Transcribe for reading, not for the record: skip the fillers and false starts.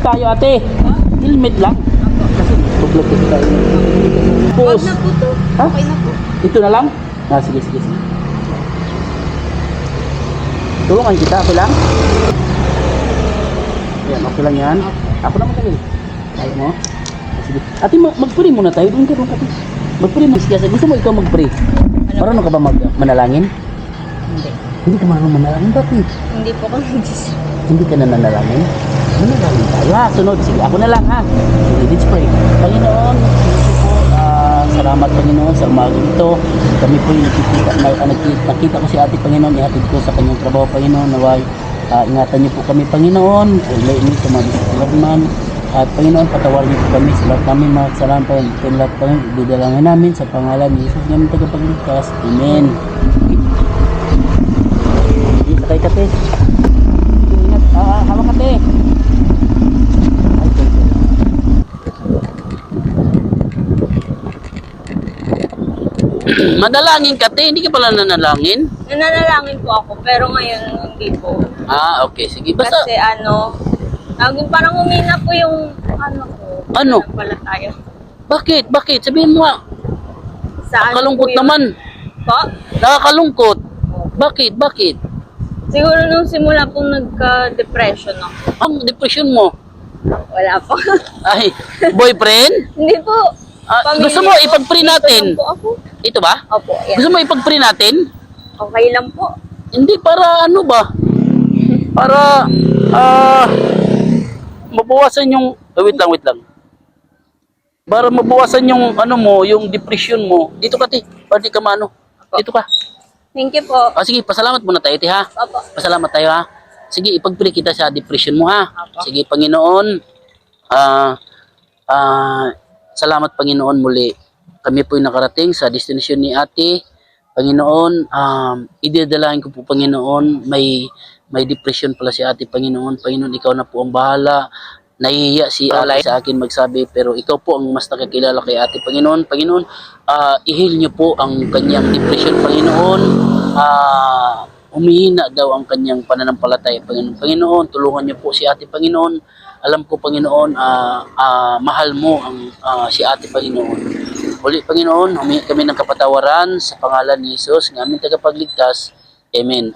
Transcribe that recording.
tayo, ate. Helmet lang. Kasi tublog kasi tayo. Huwag na po to. Ha? Okay na po. Ito na lang? Ah, sige, sige, sige. Tulungan kita, okay lang? Yan, okay lang yan. Ako naman tayo. Ayaw mo? Sige. Ate, mag-pray muna tayo. Doon ka, mag-pray mo. Sige, gusto mo ikaw mag-pray? Marunong ka ba manalangin? Hindi. Hindi ka marunong manalangin? Bakit? Hindi po ako nagsis. Hindi ka na nanalangin? Manalangin tayo. Ha, sunod. Sige, ako na lang ha. Sige, let's pray. Panginoon, salamat Panginoon sa umaga ito. Kami po yung nakita ko si ate Panginoon, ihatid ko sa kanyang trabaho Panginoon. Naway, ingatan niyo po kami Panginoon. Ulay niyo sa mga disipulagman. At Panginoon, patawarin niyo po kami sa lahat namin mga kasalanan Panginoon. Lahat Panginoon, idudalangin namin sa pangalan ni Jesus namin tagapagligtas. Amen. Sige, sakay ka te. Ingat, hawak ka te. Ay, thank you. Manalangin ka te, hindi ka pala nanalangin? Nananalangin po ako, pero ngayon hindi po. Ah, okay, sige. Basta, Kasi parang umina po yung ko. Ano? Pala tayo. bakit? Bakit? Sabihin mo nga. Sa Nakakalungkot po yung- naman. Po? Nakakalungkot. Bakit? Bakit? Siguro nung simula pong nagka-depression ako. Ang depression mo? Wala po. Ay, boyfriend? Hindi po. Pamilya Gusto mo po. ipag-pray Dito natin? lang po ako. Ito ba? Opo, yan. Gusto mo ipag-pray natin? Okay lang po. Hindi, para ano ba? Para, mabawasan yung, wait lang. Para mabawasan yung, ano mo, yung depression mo. Dito ka, ti. Para di ka maano. Dito ka. Thank you po. Sige, pasalamat muna tayo, ti, ha? Opo. Pasalamat tayo, ha? Sige, ipag-pray kita sa depression mo, ha? Apo. Sige, Panginoon. Salamat, Panginoon, muli. Kami po'y nakarating sa destination ni ate. Panginoon, idadalahin ko po, Panginoon, may depression pala si ate, Panginoon. Panginoon, ikaw na po ang bahala. Nahihiya si ate sa akin magsabi, pero ikaw po ang mas nakakilala kay ate, Panginoon. Panginoon, i-heal niyo po ang kanyang depression, Panginoon. Humihina daw ang kanyang pananampalataya, Panginoon. Panginoon, tulungan niyo po si ate, Panginoon. Alam ko, Panginoon, mahal mo ang si ate, Panginoon. Uli, Panginoon, humingi kami ng kapatawaran sa pangalan ni Jesus, ng aming tagapagligtas. Amen.